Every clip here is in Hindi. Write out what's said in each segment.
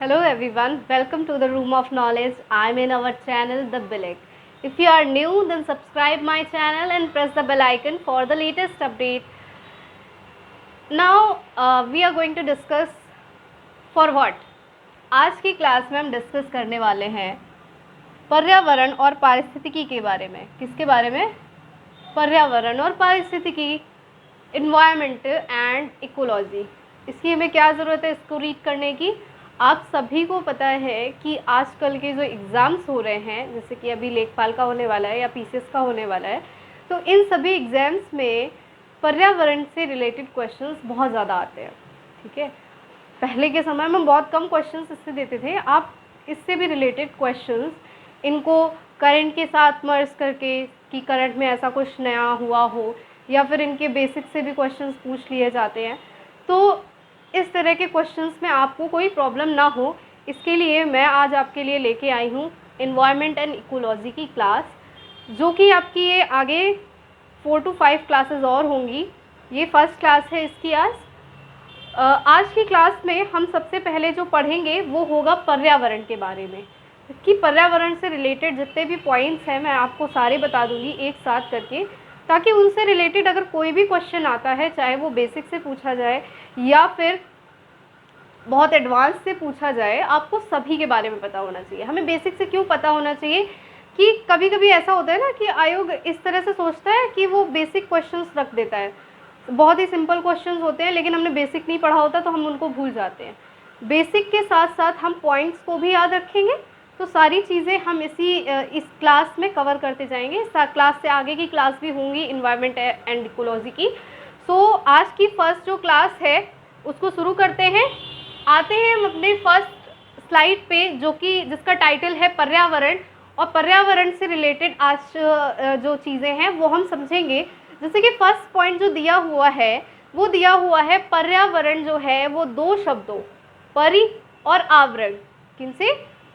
Hello everyone, welcome to the Room of Knowledge. I'm in our channel The Bilek. If you are new, then subscribe my channel and press the bell icon for the latest update. Now we are going to discuss for what? आज की क्लास में हम डिस्कस करने वाले हैं पर्यावरण और पारिस्थितिकी के बारे में। किसके बारे में? पर्यावरण और पारिस्थितिकी, इन्वायरमेंट एंड इकोलॉजी। इसकी हमें क्या ज़रूरत है इसको रीड करने की? आप सभी को पता है कि आजकल के जो एग्ज़ाम्स हो रहे हैं, जैसे कि अभी लेखपाल का होने वाला है या पीसीएस का होने वाला है, तो इन सभी एग्ज़ाम्स में पर्यावरण से रिलेटेड क्वेश्चंस बहुत ज़्यादा आते हैं। ठीक है, पहले के समय में बहुत कम क्वेश्चंस इससे देते थे। आप इससे भी रिलेटेड क्वेश्चंस इनको करंट के साथ मर्ज करके कि करंट में ऐसा कुछ नया हुआ हो, या फिर इनके बेसिक से भी क्वेश्चंस पूछ लिए जाते हैं। तो इस तरह के क्वेश्चंस में आपको कोई प्रॉब्लम ना हो, इसके लिए मैं आज आपके लिए लेके आई हूँ इन्वायरमेंट एंड इकोलॉजी की क्लास, जो कि आपकी ये आगे 4 to 5 क्लासेस और होंगी। ये फर्स्ट क्लास है इसकी आज की क्लास में हम सबसे पहले जो पढ़ेंगे वो होगा पर्यावरण के बारे में, कि पर्यावरण से रिलेटेड जितने भी पॉइंट्स हैं मैं आपको सारे बता दूंगी एक साथ करके, ताकि उनसे रिलेटेड अगर कोई भी क्वेश्चन आता है, चाहे वो बेसिक से पूछा जाए या फिर बहुत एडवांस से पूछा जाए, आपको सभी के बारे में पता होना चाहिए। हमें बेसिक से क्यों पता होना चाहिए कि कभी कभी ऐसा होता है ना कि आयोग इस तरह से सोचता है कि वो बेसिक क्वेश्चंस रख देता है, बहुत ही सिंपल क्वेश्चंस होते हैं, लेकिन हमने बेसिक नहीं पढ़ा होता तो हम उनको भूल जाते हैं। बेसिक के साथ साथ हम पॉइंट्स को भी याद रखेंगे, तो सारी चीज़ें हम इस क्लास में कवर करते जाएंगे। इस क्लास से आगे की क्लास भी होंगी इन्वायरमेंट एंड इकोलॉजी की। सो आज की फर्स्ट जो क्लास है उसको शुरू करते हैं। आते हैं हम अपने फर्स्ट स्लाइड पे, जो कि जिसका टाइटल है पर्यावरण, और पर्यावरण से रिलेटेड आज जो चीज़ें हैं वो हम समझेंगे। जैसे कि फर्स्ट पॉइंट जो दिया हुआ है वो दिया हुआ है पर्यावरण जो है वो दो शब्दों परि और आवरण, किनसे?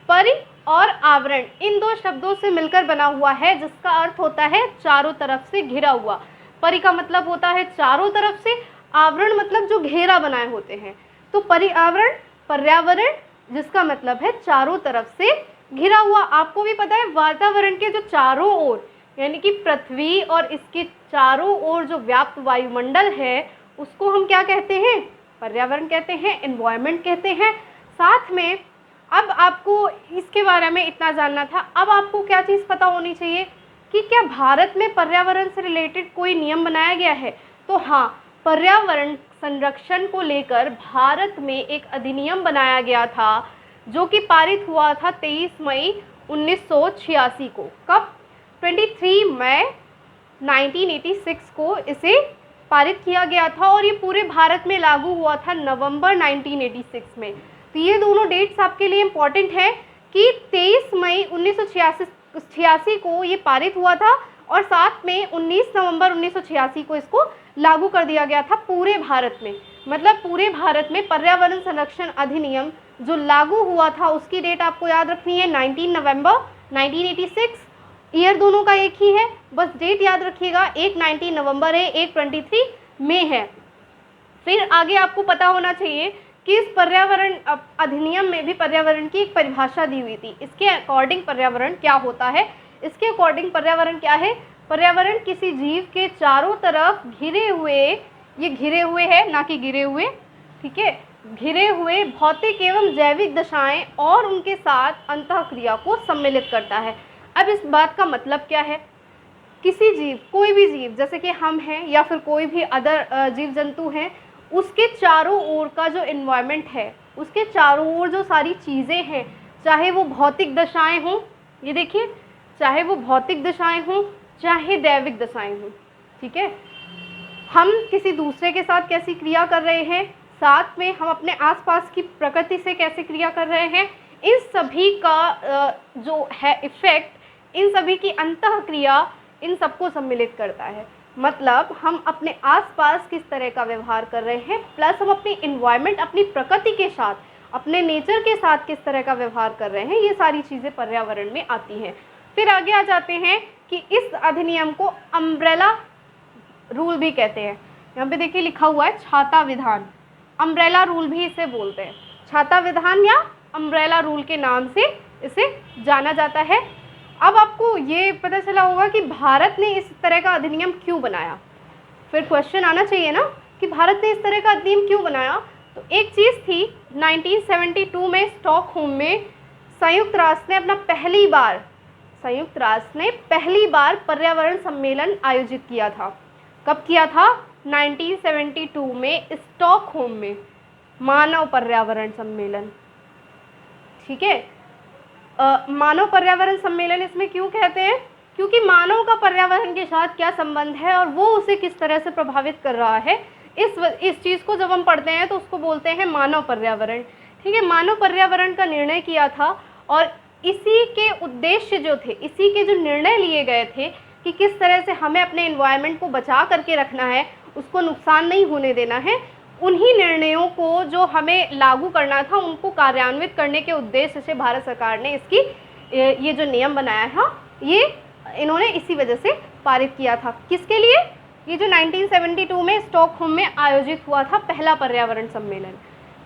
परि और आवरण, इन दो शब्दों से मिलकर बना हुआ है, जिसका अर्थ होता है चारों तरफ से घिरा हुआ। परि का मतलब होता है चारों तरफ से, आवरण मतलब जो घेरा बनाए होते हैं। तो पर्यावरण, पर्यावरण जिसका मतलब है चारों तरफ से घिरा हुआ। आपको भी पता है वातावरण के जो चारों ओर, यानी कि पृथ्वी और इसके चारों ओर जो व्याप्त वायुमंडल है उसको हम क्या कहते हैं? पर्यावरण कहते हैं, एनवायरनमेंट कहते हैं। साथ में अब आपको इसके बारे में इतना जानना था, अब आपको क्या चीज़ पता होनी चाहिए कि क्या भारत में पर्यावरण से रिलेटेड कोई नियम बनाया गया है? तो हाँ, पर्यावरण संरक्षण को लेकर भारत में एक अधिनियम बनाया गया था, जो कि पारित हुआ था 23 मई 1986 को। कब? 23 मई 1986 को इसे पारित किया गया था, और ये पूरे भारत में लागू हुआ था नवंबर 1986 में। तो ये दोनों डेट्स आपके लिए इम्पॉर्टेंट है कि 23 मई 1986 को ये पारित हुआ था, और साथ में 19 नवंबर 1986 को इसको लागू कर दिया गया था पूरे भारत में। मतलब पूरे भारत में पर्यावरण संरक्षण अधिनियम जो लागू हुआ था उसकी डेट आपको याद रखनी है 19 नवंबर 1986। ईयर दोनों का एक ही है, बस डेट याद रखिएगा, एक 19 नवंबर है, एक 23 मई है। फिर आगे आपको पता होना चाहिए कि इस पर्यावरण अधिनियम में भी पर्यावरण की एक परिभाषा दी हुई थी। इसके अकॉर्डिंग पर्यावरण क्या होता है? इसके अकॉर्डिंग पर्यावरण क्या है? पर्यावरण किसी जीव के चारों तरफ घिरे हुए, ये घिरे हुए है ना कि गिरे हुए, ठीक है, घिरे हुए भौतिक एवं जैविक दशाएं और उनके साथ अंतःक्रिया को सम्मिलित करता है। अब इस बात का मतलब क्या है? किसी जीव, कोई भी जीव जैसे कि हम हैं या फिर कोई भी अदर जीव जंतु हैं, उसके चारों ओर का जो एनवायरनमेंट है, उसके चारों ओर जो सारी चीज़ें हैं, चाहे वो भौतिक दशाएं हों, ये देखिए, चाहे वो भौतिक दशाएं हों चाहे दैविक दशाएं हों, ठीक है, हम किसी दूसरे के साथ कैसी क्रिया कर रहे हैं, साथ में हम अपने आसपास की प्रकृति से कैसे क्रिया कर रहे हैं, इन सभी का जो है इफेक्ट, इन सभी की अंतःक्रिया इन सबको सम्मिलित करता है। मतलब हम अपने आसपास किस तरह का व्यवहार कर रहे हैं, प्लस हम अपनी इन्वायरमेंट, अपनी प्रकृति के साथ, अपने नेचर के साथ किस तरह का व्यवहार कर रहे हैं, ये सारी चीज़ें पर्यावरण में आती हैं। फिर आगे आ जाते हैं कि इस अधिनियम को अम्ब्रेला रूल भी कहते हैं। यहाँ पे देखिए लिखा हुआ है छाता विधान, अम्ब्रेला रूल भी इसे बोलते हैं, छाता विधान या अम्ब्रेला रूल के नाम से इसे जाना जाता है। अब आपको ये पता चला होगा कि भारत ने इस तरह का अधिनियम क्यों बनाया। फिर क्वेश्चन आना चाहिए ना कि भारत ने इस तरह का अधिनियम क्यों बनाया। तो एक चीज़ थी 1972 में स्टॉकहोम में संयुक्त राष्ट्र ने पहली बार पर्यावरण सम्मेलन आयोजित किया था। कब किया था? 1972 में स्टॉकहोम में मानव पर्यावरण सम्मेलन। ठीक है, मानव पर्यावरण सम्मेलन इसमें क्यों कहते हैं? क्योंकि मानव का पर्यावरण के साथ क्या संबंध है और वो उसे किस तरह से प्रभावित कर रहा है, इस चीज़ को जब हम पढ़ते हैं तो उसको बोलते हैं मानव पर्यावरण। ठीक है, मानव पर्यावरण का निर्णय किया था और इसी के उद्देश्य जो थे, इसी के जो निर्णय लिए गए थे कि किस तरह से हमें अपने एनवायरनमेंट को बचा करके रखना है, उसको नुकसान नहीं होने देना है, उन्हीं निर्णयों को जो हमें लागू करना था उनको कार्यान्वित करने के उद्देश्य से भारत सरकार ने इसकी ये जो नियम बनाया था ये इन्होंने इसी वजह से पारित किया था। किसके लिए? ये जो 1972 में स्टॉकहोम में आयोजित हुआ था पहला पर्यावरण सम्मेलन।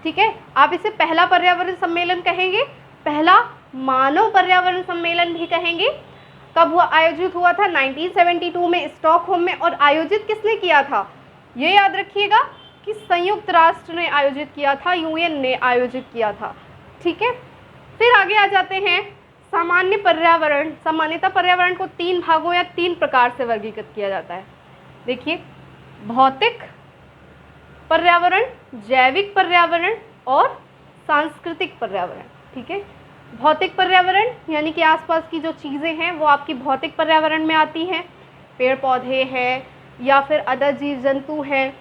ठीक है, आप इसे पहला पर्यावरण सम्मेलन कहेंगे, पहला मानव पर्यावरण सम्मेलन भी कहेंगे। कब हुआ? आयोजित हुआ था 1972 में स्टॉकहोम में। और आयोजित किसने किया था? ये याद रखिएगा कि संयुक्त राष्ट्र ने आयोजित किया था, यूएन ने आयोजित किया था। ठीक है, फिर आगे आ जाते हैं सामान्य पर्यावरण। सामान्यतः पर्यावरण को 3 भागों या 3 प्रकार से वर्गीकृत किया जाता है। देखिए, भौतिक पर्यावरण, जैविक पर्यावरण और सांस्कृतिक पर्यावरण। ठीक है, भौतिक पर्यावरण यानी कि आसपास की जो चीज़ें हैं वो आपकी भौतिक पर्यावरण में आती हैं, पेड़ पौधे हैं या फिर अदर जीव जंतु हैं।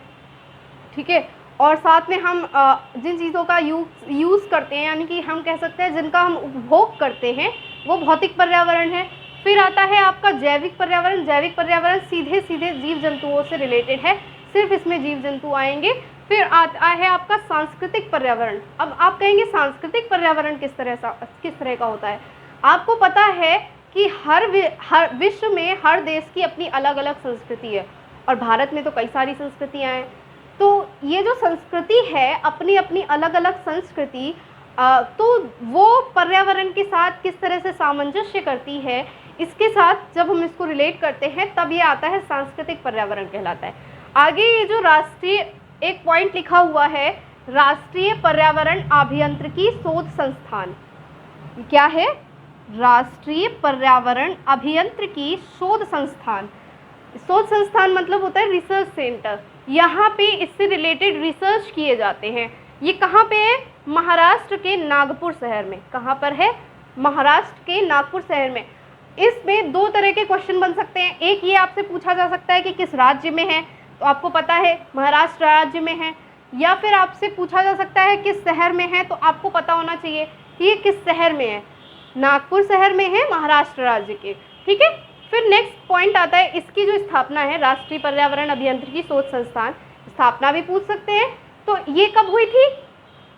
ठीक है, और साथ में हम जिन चीज़ों का यूज़ करते हैं यानी कि हम कह सकते हैं जिनका हम उपभोग करते हैं वो भौतिक पर्यावरण है। फिर आता है आपका जैविक पर्यावरण। जैविक पर्यावरण सीधे सीधे जीव जंतुओं से रिलेटेड है, सिर्फ इसमें जीव जंतु आएंगे। फिर आता है आपका सांस्कृतिक पर्यावरण। अब आप कहेंगे सांस्कृतिक पर्यावरण किस तरह का होता है? आपको पता है कि हर विश्व में हर देश की अपनी अलग अलग संस्कृति है और भारत में तो कई सारी संस्कृतियाँ हैं। तो ये जो संस्कृति है, अपनी अपनी अलग अलग संस्कृति, तो वो पर्यावरण के साथ किस तरह से सामंजस्य करती है, इसके साथ जब हम इसको रिलेट करते हैं तब ये आता है सांस्कृतिक पर्यावरण कहलाता है। आगे ये जो राष्ट्रीय एक पॉइंट लिखा हुआ है, राष्ट्रीय पर्यावरण अभियांत्रिकी शोध संस्थान। क्या है? राष्ट्रीय पर्यावरण अभियांत्रिकी शोध संस्थान। शोध संस्थान मतलब होता है रिसर्च सेंटर। यहाँ पे इससे रिलेटेड रिसर्च किए जाते हैं। ये कहाँ पे है? महाराष्ट्र के नागपुर शहर में। कहाँ पर है? महाराष्ट्र के नागपुर शहर में। इसमें 2 तरह के क्वेश्चन बन सकते हैं। एक ये आपसे पूछा जा सकता है कि किस राज्य में है, तो आपको पता है महाराष्ट्र राज्य में है। या फिर आपसे पूछा जा सकता है किस शहर में है, तो आपको पता होना चाहिए कि ये किस शहर में है। नागपुर शहर में है, महाराष्ट्र राज्य के। ठीक है, फिर नेक्स्ट पॉइंट आता है इसकी जो स्थापना है, राष्ट्रीय पर्यावरण अभियांत्रिकी शोध संस्थान, स्थापना भी पूछ सकते हैं। तो ये कब हुई थी?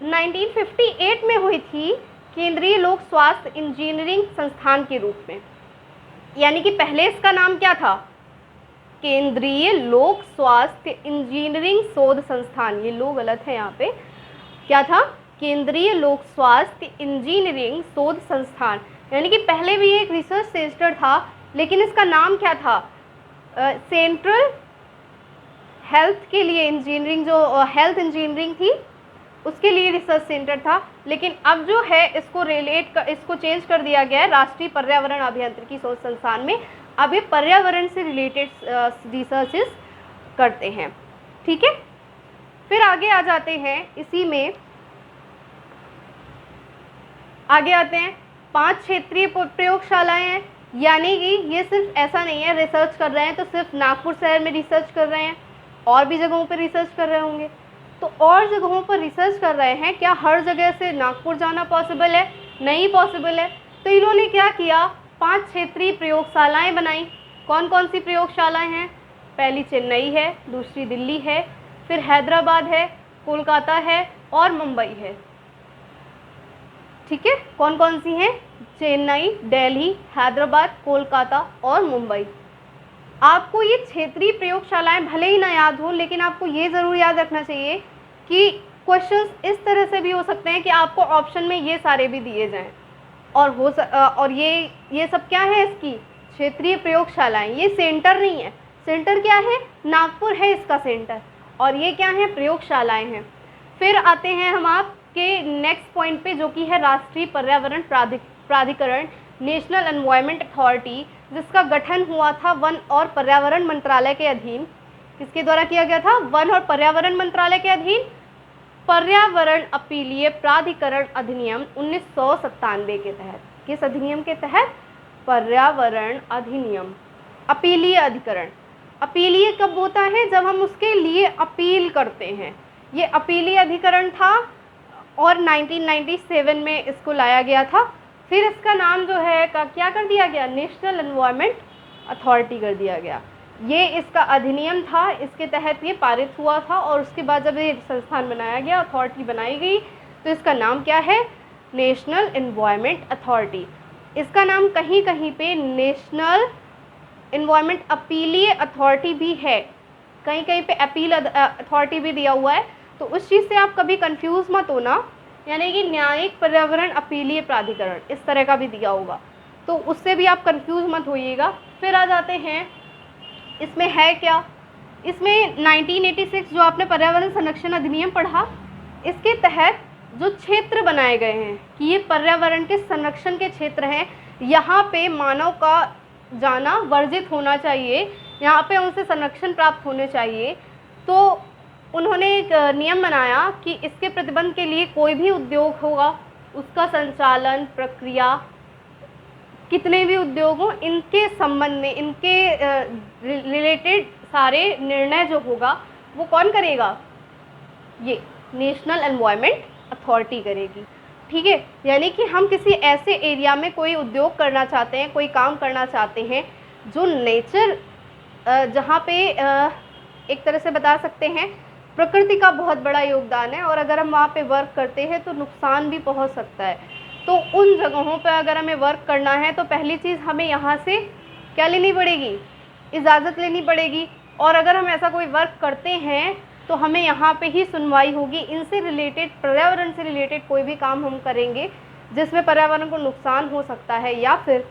1958 में हुई थी, केंद्रीय लोक स्वास्थ्य इंजीनियरिंग संस्थान के रूप में। यानी कि पहले इसका नाम क्या था? केंद्रीय लोक स्वास्थ्य इंजीनियरिंग शोध संस्थान। ये लो गलत है यहाँ पे। क्या था? केंद्रीय लोक स्वास्थ्य इंजीनियरिंग शोध संस्थान। यानी कि पहले भी एक रिसर्च सेंटर था, लेकिन इसका नाम क्या था? सेंट्रल हेल्थ के लिए इंजीनियरिंग, जो हेल्थ इंजीनियरिंग थी उसके लिए रिसर्च सेंटर था। लेकिन अब जो है इसको चेंज कर दिया गया है राष्ट्रीय पर्यावरण अभियांत्रिकी शोध संस्थान में। अब ये पर्यावरण से रिलेटेड रिसर्चेस करते हैं। ठीक है, फिर आगे आ जाते हैं, इसी में आगे आते हैं 5 क्षेत्रीय प्रयोगशालाएं हैं। यानी कि ये सिर्फ ऐसा नहीं है रिसर्च कर रहे हैं तो सिर्फ नागपुर शहर में रिसर्च कर रहे हैं, और भी जगहों पर रिसर्च कर रहे होंगे। तो और जगहों पर रिसर्च कर रहे हैं, क्या हर जगह से नागपुर जाना पॉसिबल है? नहीं पॉसिबल है। तो इन्होंने क्या किया? 5 क्षेत्रीय प्रयोगशालाएं बनाई। कौन कौन सी प्रयोगशालाएं हैं? पहली चेन्नई है, दूसरी दिल्ली है, फिर हैदराबाद है, कोलकाता है और मुंबई है। ठीक है, कौन कौन सी हैं? चेन्नई, दिल्ली, हैदराबाद, कोलकाता और मुंबई। आपको ये क्षेत्रीय प्रयोगशालाएं भले ही ना याद हो, लेकिन आपको ये ज़रूर याद रखना चाहिए कि क्वेश्चंस इस तरह से भी हो सकते हैं कि आपको ऑप्शन में ये सारे भी दिए जाएं, और ये सब क्या है, इसकी क्षेत्रीय प्रयोगशालाएं। ये सेंटर नहीं है, सेंटर क्या है, नागपुर है इसका सेंटर, और ये क्या है, प्रयोगशालाएं हैं। फिर आते हैं हम आपके नेक्स्ट पॉइंट पे, जो कि है राष्ट्रीय पर्यावरण प्राधिकरण, नेशनल एनवायरनमेंट अथॉरिटी, जिसका गठन हुआ था वन और पर्यावरण मंत्रालय के अधीन। किसके द्वारा किया गया था, वन और पर्यावरण मंत्रालय के अधीन। पर्यावरण अपीलीय प्राधिकरण अधिनियम 1997 के तहत। किस अधिनियम के तहत, पर्यावरण अधिनियम। अपीलीय अधिकरण, अपीलीय कब होता है, जब हम उसके लिए अपील करते हैं। ये अपीलीय अधिकरण था और 1997 में इसको लाया गया था। फिर इसका नाम जो है क्या कर दिया गया, नेशनल एनवायरनमेंट अथॉरिटी कर दिया गया। ये इसका अधिनियम था, इसके तहत ये पारित हुआ था, और उसके बाद जब ये संस्थान बनाया गया, अथॉरिटी बनाई गई, तो इसका नाम क्या है, नेशनल एनवायरनमेंट अथॉरिटी। इसका नाम कहीं कहीं पे नेशनल एनवायरनमेंट अपीलीय अथॉरिटी भी है, कहीं कहीं पे अपील अथॉरिटी भी दिया हुआ है। तो उस चीज़ से आप कभी कंफ्यूज मत होना, यानी कि न्यायिक पर्यावरण अपीलीय प्राधिकरण इस तरह का भी दिया होगा, तो उससे भी आप कंफ्यूज मत होइएगा। फिर आ जाते हैं, इसमें है क्या, इसमें 1986 जो आपने पर्यावरण संरक्षण अधिनियम पढ़ा, इसके तहत जो क्षेत्र बनाए गए हैं कि ये पर्यावरण के संरक्षण के क्षेत्र हैं, यहाँ पे मानव का जाना वर्जित होना चाहिए, यहाँ पे उनसे संरक्षण प्राप्त होने चाहिए। तो उन्होंने एक नियम बनाया कि इसके प्रतिबंध के लिए कोई भी उद्योग होगा, उसका संचालन प्रक्रिया, कितने भी उद्योग हों, इनके संबंध में, इनके रिलेटेड सारे निर्णय जो होगा वो कौन करेगा, ये नेशनल एनवायरनमेंट अथॉरिटी करेगी। ठीक है, यानी कि हम किसी ऐसे एरिया में कोई उद्योग करना चाहते हैं, कोई काम करना चाहते हैं जो नेचर, जहाँ पे एक तरह से बता सकते हैं प्रकृति का बहुत बड़ा योगदान है, और अगर हम वहाँ पे वर्क करते हैं तो नुकसान भी पहुँच सकता है। तो उन जगहों पर अगर हमें वर्क करना है तो पहली चीज़ हमें यहाँ से क्या लेनी पड़ेगी, इजाज़त लेनी पड़ेगी। और अगर हम ऐसा कोई वर्क करते हैं तो हमें यहाँ पे ही सुनवाई होगी। इनसे रिलेटेड, पर्यावरण से रिलेटेड कोई भी काम हम करेंगे जिसमें पर्यावरण को नुकसान हो सकता है, या फिर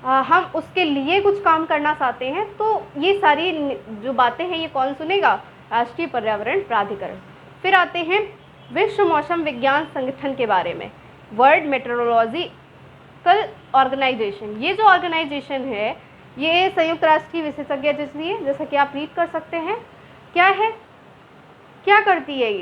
हम उसके लिए कुछ काम करना चाहते हैं, तो ये सारी जो बातें हैं ये कौन सुनेगा, राष्ट्रीय पर्यावरण प्राधिकरण। फिर आते हैं विश्व मौसम विज्ञान संगठन के बारे में, वर्ल्ड मेट्रोलॉजिकल ऑर्गेनाइजेशन। ये जो ऑर्गेनाइजेशन है ये संयुक्त राष्ट्र की विशेषज्ञ एजेंसी है, जैसा कि आप रीड कर सकते हैं। क्या है, क्या करती है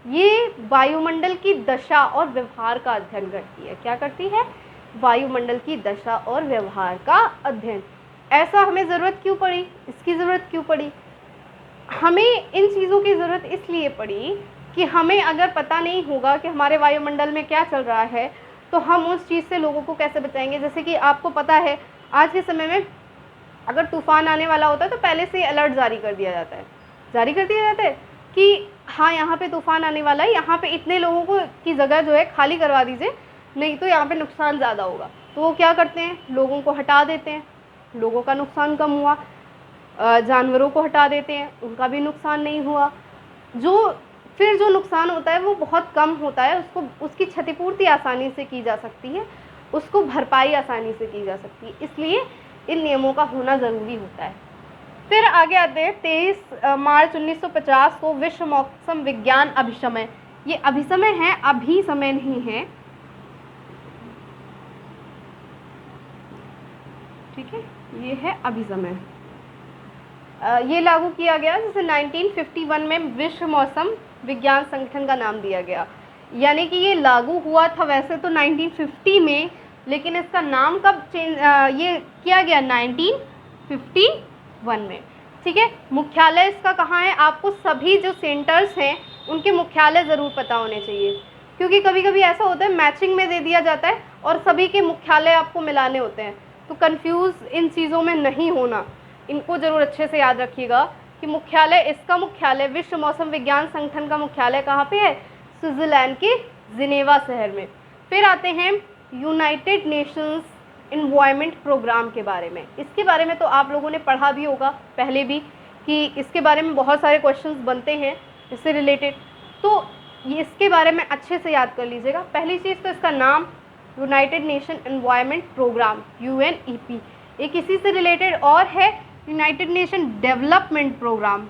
ये वायुमंडल की दशा और व्यवहार का अध्ययन करती है। क्या करती है, वायुमंडल की दशा और व्यवहार का अध्ययन। ऐसा हमें ज़रूरत क्यों पड़ी, इसकी ज़रूरत क्यों पड़ी, हमें इन चीज़ों की ज़रूरत इसलिए पड़ी कि हमें अगर पता नहीं होगा कि हमारे वायुमंडल में क्या चल रहा है तो हम उस चीज़ से लोगों को कैसे बचाएंगे। जैसे कि आपको पता है आज के समय में अगर तूफ़ान आने वाला होता है तो पहले से अलर्ट जारी कर दिया जाता है, कि हाँ यहाँ पे तूफ़ान आने वाला है, यहाँ पे इतने लोगों को की जगह जो है खाली करवा दीजिए, नहीं तो यहाँ पे नुकसान ज़्यादा होगा। तो वो क्या करते हैं, लोगों को हटा देते हैं, लोगों का नुकसान कम हुआ। जानवरों को हटा देते हैं, उनका भी नुकसान नहीं हुआ। फिर जो नुकसान होता है वो बहुत कम होता है, उसकी क्षतिपूर्ति आसानी से की जा सकती है, उसको भरपाई आसानी से की जा सकती है। इसलिए इन नियमों का होना ज़रूरी होता है। फिर आगे आते हैं 23 मार्च 1950 को विश्व मौसम विज्ञान अभिसमय। ये अभिसमय है, अभी समय नहीं है, ठीक है, ये है अभिसमय। ये लागू किया गया, जैसे 1951 में विश्व मौसम विज्ञान संगठन का नाम दिया गया। यानी कि ये लागू हुआ था वैसे तो 1950 में, लेकिन इसका नाम कब चेंज ये किया गया, 1951 में। ठीक है, मुख्यालय इसका कहाँ है, आपको सभी जो सेंटर्स हैं उनके मुख्यालय ज़रूर पता होने चाहिए, क्योंकि कभी कभी ऐसा होता है मैचिंग में दे दिया जाता है और सभी के मुख्यालय आपको मिलाने होते हैं, तो कंफ्यूज इन चीज़ों में नहीं होना, इनको ज़रूर अच्छे से याद रखिएगा कि मुख्यालय, इसका मुख्यालय, विश्व मौसम विज्ञान संगठन का मुख्यालय कहाँ पे है, स्विट्ज़रलैंड के जिनेवा शहर में। फिर आते हैं यूनाइटेड नेशंस एनवायरनमेंट प्रोग्राम के बारे में। इसके बारे में तो आप लोगों ने पढ़ा भी होगा पहले भी, कि इसके बारे में बहुत सारे क्वेश्चंस बनते हैं इससे रिलेटेड। तो ये इसके बारे में अच्छे से याद कर लीजिएगा। पहली चीज़ तो इसका नाम United Nation Environment Programme UNEP, ये किसी से रिलेटेड और है, यूनाइटेड नेशन डेवलपमेंट प्रोग्राम।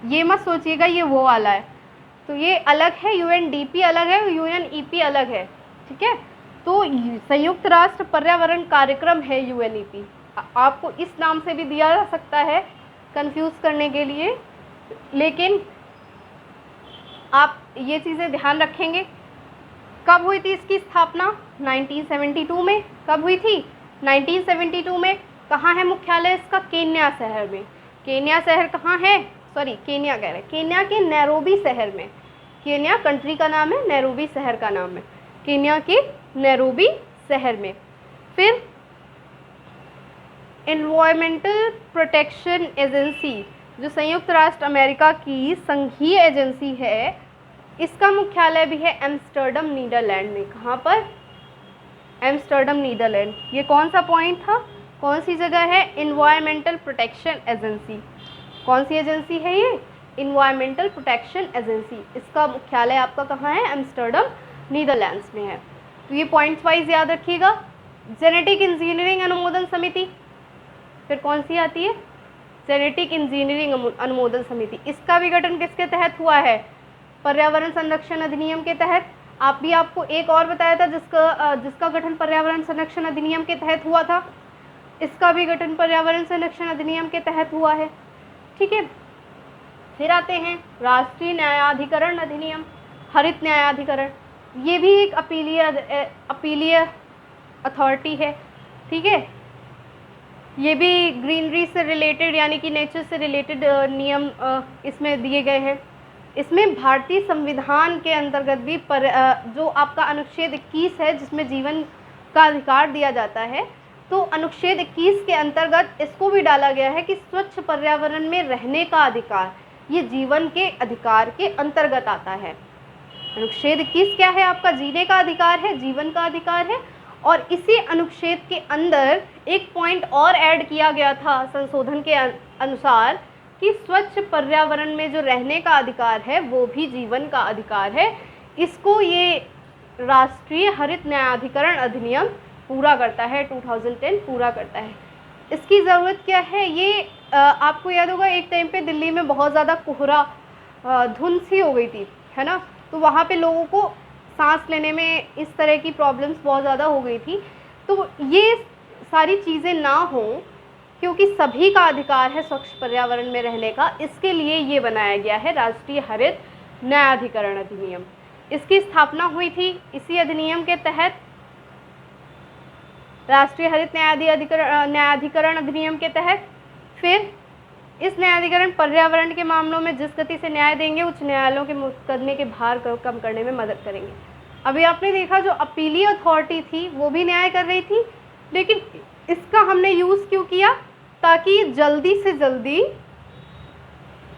ये मत सोचिएगा ये वो वाला है, तो ये अलग है, UNDP अलग है, UNEP अलग है, ठीक है। तो संयुक्त राष्ट्र पर्यावरण कार्यक्रम है UNEP, आपको इस नाम से भी दिया जा सकता है कंफ्यूज करने के लिए, लेकिन आप ये चीज़ें ध्यान रखेंगे। कब हुई थी इसकी स्थापना? 1972 में। कब हुई थी? 1972 में। कहाँ है मुख्यालय इसका? केन्या शहर में। केन्या शहर कहाँ है? सॉरी, केन्या कह रहे हैं, केन्या के नैरोबी शहर में। केन्या कंट्री का नाम है, नैरोबी शहर का नाम है, केन्या के नैरोबी शहर में। फिर एनवायरमेंटल प्रोटेक्शन एजेंसी, जो संयुक्त राष्ट्र अमेरिका की संघीय एजेंसी है, इसका मुख्यालय भी है एम्स्टर्डम नीदरलैंड में। कहाँ पर? Amsterdam Netherlands. ये कौन सा पॉइंट था? कौन सी जगह है? Environmental Protection Agency. कौन सी एजेंसी है ये? Environmental Protection Agency. इसका मुख्यालय आपका कहाँ है? एम्स्टर्डम नीदरलैंड्स में है। तो ये पॉइंट्स वाइज याद रखिएगा। जेनेटिक इंजीनियरिंग अनुमोदन समिति, फिर कौन सी आती है? जेनेटिक इंजीनियरिंग अनुमोदन समिति। इसका भी गठन किसके तहत हुआ है? पर्यावरण संरक्षण अधिनियम के तहत। आपको एक और बताया था जिसका गठन पर्यावरण संरक्षण अधिनियम के तहत हुआ था, इसका भी गठन पर्यावरण संरक्षण अधिनियम के तहत हुआ है, ठीक है। फिर आते हैं राष्ट्रीय न्यायाधिकरण अधिनियम, हरित न्यायाधिकरण। ये भी एक अपीलीय अथॉरिटी है, ठीक है। ये भी ग्रीनरी से रिलेटेड यानी कि नेचर से रिलेटेड नियम इसमें दिए गए हैं। इसमें भारतीय संविधान के अंतर्गत भी जो आपका अनुच्छेद 21 है जिसमें जीवन का अधिकार दिया जाता है, तो अनुच्छेद 21 के अंतर्गत इसको भी डाला गया है कि स्वच्छ पर्यावरण में रहने का अधिकार, ये जीवन के अधिकार के अंतर्गत आता है। अनुच्छेद 21 क्या है? आपका जीने का अधिकार है, जीवन का अधिकार है। और इसी अनुच्छेद के अंदर एक पॉइंट और ऐड किया गया था संशोधन के अनुसार कि स्वच्छ पर्यावरण में जो रहने का अधिकार है वो भी जीवन का अधिकार है। इसको ये राष्ट्रीय हरित न्यायाधिकरण अधिनियम पूरा करता है, 2010 पूरा करता है। इसकी ज़रूरत क्या है? ये आपको याद होगा एक टाइम पे दिल्ली में बहुत ज़्यादा कोहरा, धुंध सी हो गई थी, है ना, तो वहाँ पे लोगों को सांस लेने में इस तरह की प्रॉब्लम्स बहुत ज़्यादा हो गई थी। तो ये सारी चीज़ें ना हों, क्योंकि सभी का अधिकार है स्वच्छ पर्यावरण में रहने का, इसके लिए ये बनाया गया है राष्ट्रीय हरित न्यायाधिकरण अधिनियम। इसकी स्थापना हुई थी इसी अधिनियम के तहत, राष्ट्रीय हरित न्यायाधिकरण अधिनियम के तहत। फिर इस न्यायाधिकरण पर्यावरण के मामलों में जिस गति से न्याय देंगे, उच्च न्यायालयों के मुकदमे के भार कम करने में मदद करेंगे। अभी आपने देखा जो अपीलीय अथॉरिटी थी वो भी न्याय कर रही थी, लेकिन इसका हमने यूज़ क्यों किया? ताकि जल्दी से जल्दी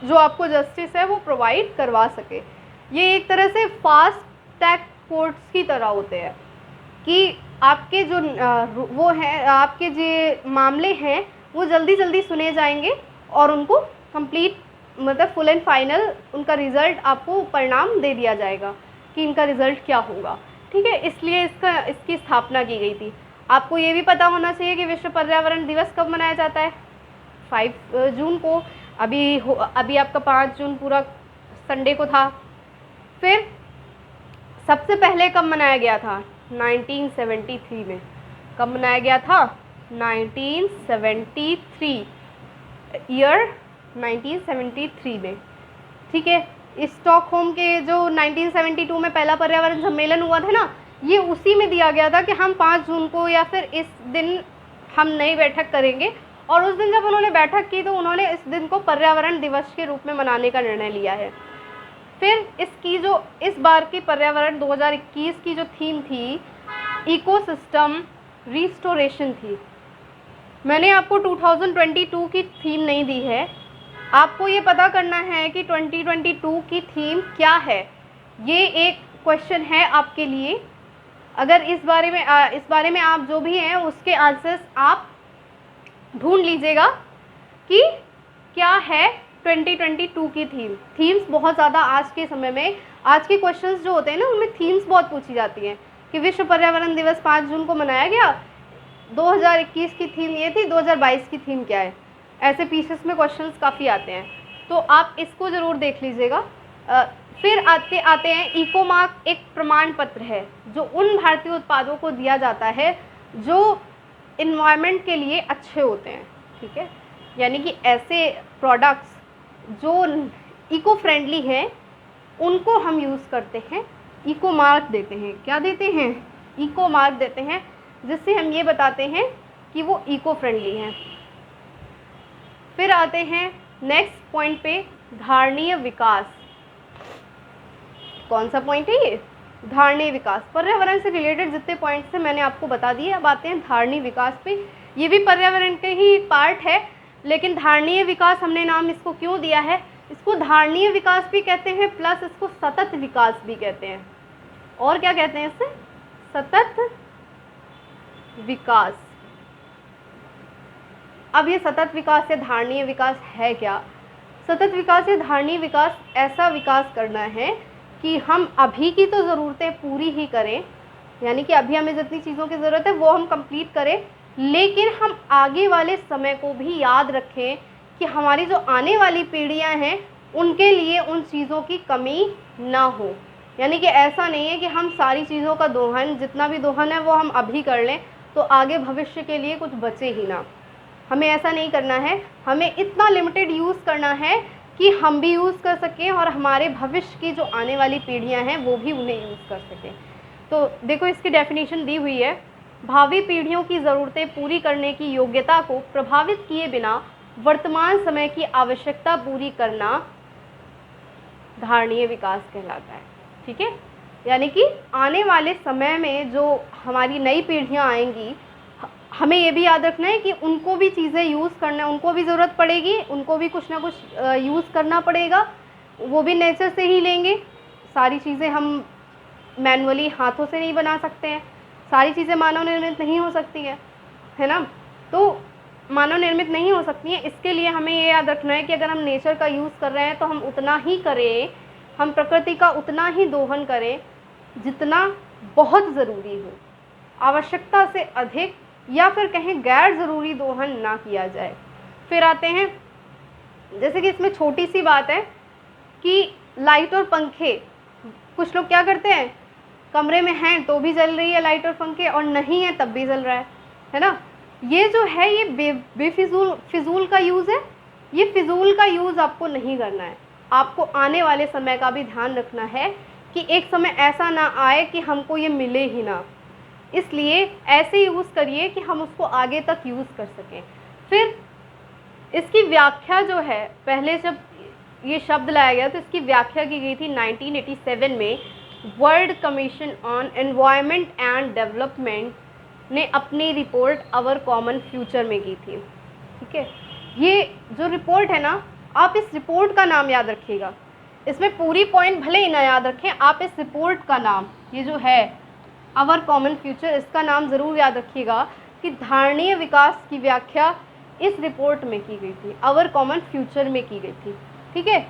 जो आपको जस्टिस है वो प्रोवाइड करवा सके। ये एक तरह से फास्ट ट्रैक कोर्ट्स की तरह होते हैं कि आपके जो वो हैं, आपके जो मामले हैं वो जल्दी जल्दी सुने जाएंगे और उनको कंप्लीट मतलब फुल एंड फाइनल उनका रिज़ल्ट, आपको परिणाम दे दिया जाएगा कि इनका रिज़ल्ट क्या होगा, ठीक है। इसलिए इसकी स्थापना की गई थी। आपको ये भी पता होना चाहिए कि विश्व पर्यावरण दिवस कब मनाया जाता है? 5 जून को। अभी आपका 5 जून पूरा संडे को था। फिर सबसे पहले कब मनाया गया था? 1973 में। कब मनाया गया था? 1973 ईयर 1973 में, ठीक है। स्टॉकहोम के जो 1972 में पहला पर्यावरण सम्मेलन हुआ था ना, ये उसी में दिया गया था कि हम 5 जून को या फिर इस दिन हम नई बैठक करेंगे। और उस दिन जब उन्होंने बैठक की तो उन्होंने इस दिन को पर्यावरण दिवस के रूप में मनाने का निर्णय लिया है। फिर इस बार की पर्यावरण 2021 की जो थीम थी, इकोसिस्टम रिस्टोरेशन थी। मैंने आपको 2022 की थीम नहीं दी है, आपको ये पता करना है कि 2022 की थीम क्या है। ये एक क्वेश्चन है आपके लिए। अगर इस बारे में आप जो भी हैं उसके आंसर्स आप ढूंढ लीजिएगा कि क्या है 2022 की थीम्स बहुत ज़्यादा आज के समय में आज के क्वेश्चंस जो होते हैं ना उनमें थीम्स बहुत पूछी जाती हैं कि विश्व पर्यावरण दिवस 5 जून को मनाया गया, 2021 की थीम ये थी, 2022 की थीम क्या है, ऐसे पीसेस में क्वेश्चंस काफ़ी आते हैं, तो आप इसको ज़रूर देख लीजिएगा। फिर आते हैं इको मार्क एक प्रमाण पत्र है जो उन भारतीय उत्पादों को दिया जाता है जो इन्वायरमेंट के लिए अच्छे होते हैं, ठीक है, यानी कि ऐसे प्रोडक्ट्स जो इको फ्रेंडली हैं उनको हम यूज़ करते हैं, इको मार्क देते हैं। क्या देते हैं? इको मार्क देते हैं, जिससे हम ये बताते हैं कि वो इको फ्रेंडली हैं। फिर आते हैं नेक्स्ट पॉइंट पे, धारणीय विकास। कौन सा पॉइंट है ये? धारणीय विकास। पर्यावरण से रिलेटेड जितने पॉइंट्स हैं मैंने आपको बता दिए। अब आते हैं धारणीय विकास पे। ये भी पर्यावरण के ही एक पार्ट है, लेकिन धारणीय विकास हमने नाम इसको क्यों दिया है? इसको धारणीय विकास भी कहते हैं, प्लस इसको सतत विकास भी कहते हैं। और क्या कहते हैं इसे? सतत विकास। अब ये सतत विकास या धारणीय विकास है क्या? सतत विकास या धारणीय विकास ऐसा विकास करना है कि हम अभी की तो ज़रूरतें पूरी ही करें, यानी कि अभी हमें जितनी चीज़ों की ज़रूरत है वो हम कंप्लीट करें, लेकिन हम आगे वाले समय को भी याद रखें कि हमारी जो आने वाली पीढ़ियां हैं उनके लिए उन चीज़ों की कमी ना हो। यानी कि ऐसा नहीं है कि हम सारी चीज़ों का दोहन, जितना भी दोहन है वो हम अभी कर लें तो आगे भविष्य के लिए कुछ बचे ही ना। हमें ऐसा नहीं करना है, हमें इतना लिमिटेड यूज़ करना है कि हम भी यूज़ कर सकें और हमारे भविष्य की जो आने वाली पीढ़ियां हैं वो भी उन्हें यूज़ कर सकें। तो देखो इसकी डेफिनेशन दी हुई है, भावी पीढ़ियों की ज़रूरतें पूरी करने की योग्यता को प्रभावित किए बिना वर्तमान समय की आवश्यकता पूरी करना धारणीय विकास कहलाता है, ठीक है। यानी कि आने वाले समय में जो हमारी नई पीढ़ियां आएंगी, हमें ये भी याद रखना है कि उनको भी चीज़ें यूज़ करना, उनको भी ज़रूरत पड़ेगी, उनको भी कुछ ना कुछ यूज़ करना पड़ेगा, वो भी नेचर से ही लेंगे। सारी चीज़ें हम मैनुअली हाथों से नहीं बना सकते हैं, सारी चीज़ें मानव निर्मित नहीं हो सकती है ना। तो मानव निर्मित नहीं हो सकती हैं, इसके लिए हमें ये याद रखना है कि अगर हम नेचर का यूज़ कर रहे हैं तो हम उतना ही करें, हम प्रकृति का उतना ही दोहन करें जितना बहुत ज़रूरी हो। आवश्यकता से अधिक या फिर कहें गैर ज़रूरी दोहन ना किया जाए। फिर आते हैं, जैसे कि इसमें छोटी सी बात है कि लाइट और पंखे, कुछ लोग क्या करते हैं, कमरे में हैं तो भी जल रही है लाइट और पंखे, और नहीं है तब भी जल रहा है ना। ये जो है ये फिजूल का यूज़ है। ये फिजूल का यूज़ आपको नहीं करना है। आपको आने वाले समय का भी ध्यान रखना है कि एक समय ऐसा ना आए कि हमको ये मिले ही ना, इसलिए ऐसे यूज़ करिए कि हम उसको आगे तक यूज़ कर सकें। फिर इसकी व्याख्या जो है, पहले जब ये शब्द लाया गया तो इसकी व्याख्या की गई थी 1987 में, world commission on environment and development ने अपनी रिपोर्ट आवर कॉमन फ्यूचर में की थी, ठीक है। ये जो रिपोर्ट है ना, आप इस रिपोर्ट का नाम याद रखिएगा। इसमें पूरी पॉइंट भले ही ना याद रखें, आप इस रिपोर्ट का नाम, ये जो है आवर कॉमन फ्यूचर, इसका नाम ज़रूर याद रखिएगा कि धारणीय विकास की व्याख्या इस रिपोर्ट में की गई थी, आवर कॉमन फ्यूचर में की गई थी, ठीक है।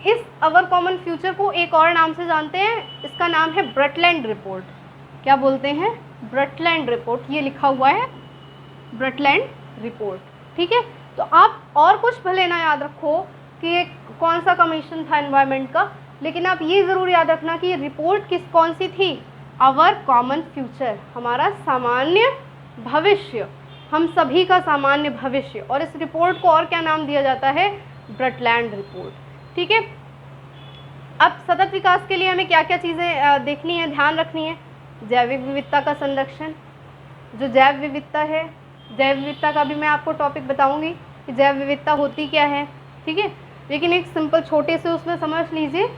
इस आवर कॉमन फ्यूचर को एक और नाम से जानते हैं, इसका नाम है ब्रटलैंड रिपोर्ट। क्या बोलते हैं? ब्रटलैंड रिपोर्ट। ये लिखा हुआ है ब्रटलैंड रिपोर्ट, ठीक है। तो आप और कुछ भले ना याद रखो कि कौन सा कमीशन था एनवायरनमेंट का, लेकिन आप ये ज़रूर याद रखना कि ये रिपोर्ट कौन सी थी, आवर कॉमन फ्यूचर, हमारा सामान्य भविष्य, हम सभी का सामान्य भविष्य। और इस रिपोर्ट को और क्या नाम दिया जाता है? ब्रटलैंड रिपोर्ट, ठीक है। अब सतत विकास के लिए हमें क्या क्या चीज़ें देखनी है, ध्यान रखनी है? जैविक विविधता का संरक्षण। जो जैव विविधता है, जैव विविधता का भी मैं आपको टॉपिक बताऊंगी कि जैव विविधता होती क्या है, ठीक है। लेकिन एक सिंपल छोटे से उसमें समझ लीजिए,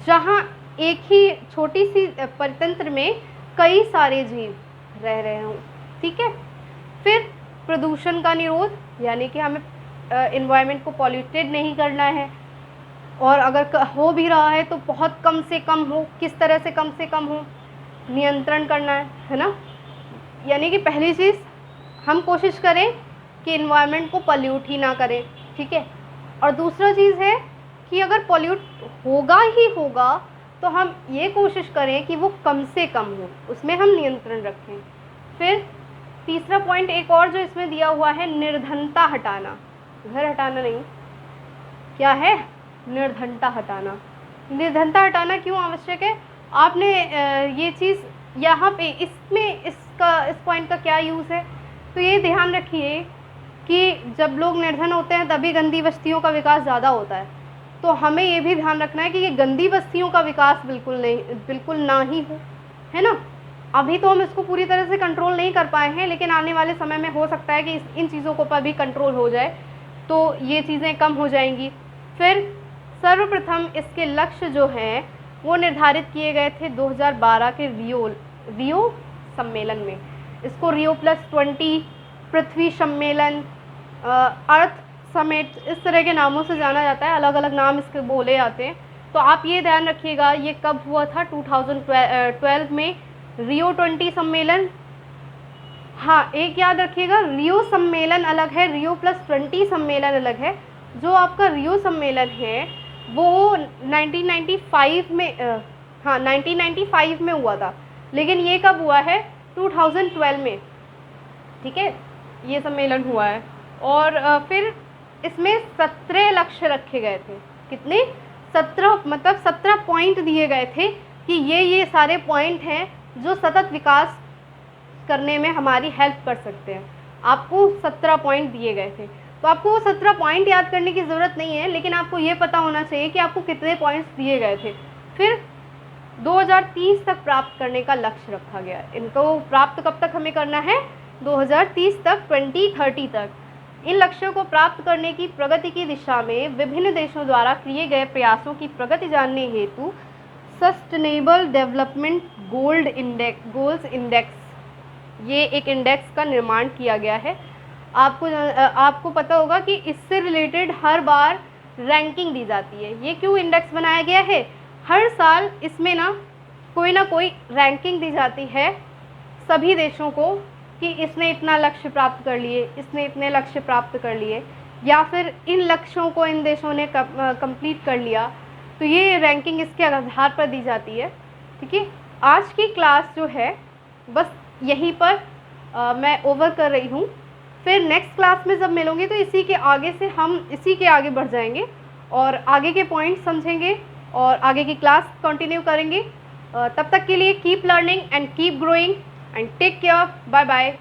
जहाँ एक ही छोटी सी परितंत्र में कई सारे जीव रह रहे हों, ठीक है। फिर प्रदूषण का निरोध, यानी कि हमें एनवायरनमेंट को पॉल्यूटेड नहीं करना है, और अगर हो भी रहा है तो बहुत कम से कम हो, किस तरह से कम से कम हो, नियंत्रण करना है ना। यानी कि पहली चीज़ हम कोशिश करें कि एनवायरनमेंट को पॉल्यूट ही ना करें, ठीक है। और दूसरा चीज़ है कि अगर पॉल्यूट होगा ही होगा तो हम ये कोशिश करें कि वो कम से कम हो, उसमें हम नियंत्रण रखें। फिर तीसरा पॉइंट एक और जो इसमें दिया हुआ है, निर्धनता हटाना। घर हटाना नहीं, क्या है, निर्धनता हटाना। निर्धनता हटाना क्यों आवश्यक है? आपने ये चीज़ यहाँ पे इसमें इस पॉइंट का क्या यूज़ है, तो ये ध्यान रखिए कि जब लोग निर्धन होते हैं तभी गंदी बस्तियों का विकास ज़्यादा होता है। तो हमें ये भी ध्यान रखना है कि ये गंदी बस्तियों का विकास बिल्कुल ना ही हो, है ना। अभी तो हम इसको पूरी तरह से कंट्रोल नहीं कर पाए हैं, लेकिन आने वाले समय में हो सकता है कि इन चीज़ों को पर भी कंट्रोल हो जाए, तो ये चीज़ें कम हो जाएंगी। फिर सर्वप्रथम इसके लक्ष्य जो हैं वो निर्धारित किए गए थे 2012 के रियो सम्मेलन में। इसको Rio+20, पृथ्वी सम्मेलन, अर्थ समिट, इस तरह के नामों से जाना जाता है, अलग अलग नाम इसके बोले जाते हैं। तो आप ये ध्यान रखिएगा, ये कब हुआ था, 2012 में Rio+20 सम्मेलन। हाँ, एक याद रखिएगा, रियो सम्मेलन अलग है, Rio+20 सम्मेलन अलग है। जो आपका रियो सम्मेलन है वो 1995 में 1995 में हुआ था, लेकिन ये कब हुआ है, 2012 में, ठीक है, ये सम्मेलन हुआ है। और फिर इसमें 17 लक्ष्य रखे गए थे। कितने? 17, मतलब 17 पॉइंट दिए गए थे कि ये सारे पॉइंट हैं जो सतत विकास करने में हमारी हेल्प कर सकते हैं। आपको 17 पॉइंट दिए गए थे, तो आपको वो 17 पॉइंट याद करने की ज़रूरत नहीं है, लेकिन आपको ये पता होना चाहिए कि आपको कितने पॉइंट्स दिए गए थे। फिर 2030 तक प्राप्त करने का लक्ष्य रखा गया है। इनको प्राप्त कब तक हमें करना है? 2030 तक, 2030 तक। इन लक्ष्यों को प्राप्त करने की प्रगति की दिशा में विभिन्न देशों द्वारा किए गए प्रयासों की प्रगति जानने हेतु सस्टेनेबल डेवलपमेंट गोल्स इंडेक्स, ये एक इंडेक्स का निर्माण किया गया है। आपको पता होगा कि इससे रिलेटेड हर बार रैंकिंग दी जाती है। ये क्यों इंडेक्स बनाया गया है? हर साल इसमें ना कोई रैंकिंग दी जाती है सभी देशों को कि इसने इतना लक्ष्य प्राप्त कर लिए, इसने इतने लक्ष्य प्राप्त कर लिए, या फिर इन लक्ष्यों को इन देशों ने कंप्लीट कर लिया। तो ये रैंकिंग इसके आधार पर दी जाती है, ठीक है। आज की क्लास जो है बस यहीं पर मैं ओवर कर रही हूँ। फिर नेक्स्ट क्लास में जब मिलूँगी तो इसी के आगे बढ़ जाएंगे और आगे के पॉइंट समझेंगे और आगे की क्लास कंटिन्यू करेंगे। तब तक के लिए keep learning and keep growing and take care, bye bye.